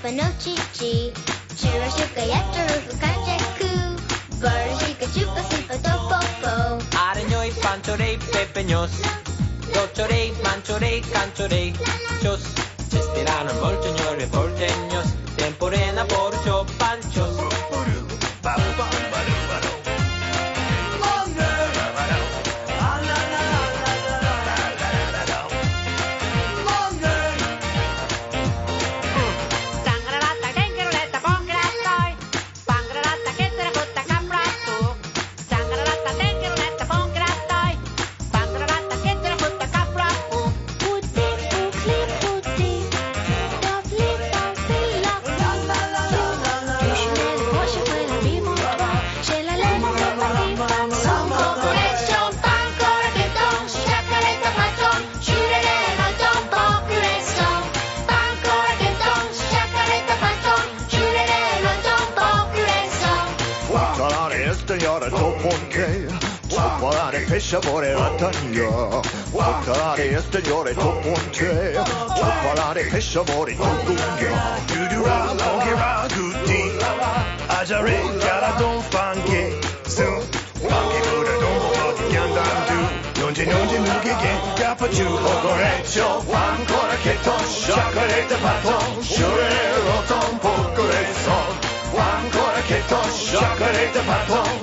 panochichi Chura shuka yataru fukanjaku Barashika chupa sipa topopo Areño y panchorei pepeños Docchorei, manchorei, canchorei Chos, chestirano, volteñores, volteños Temporena, porcho, panchos Pesciamore la taglia, portare esteriore dopo un che, portare pesciamore dopo un che. Dudura, pongira, gutti, ajare, cara don fanche, su, fanche buda don pochi chiandandu, non c'è nuche che capaciu, pocoreccio, ancora che ton, sciacquarete paton, sciure roton, pocoreccio, ancora che ton, sciacquarete paton.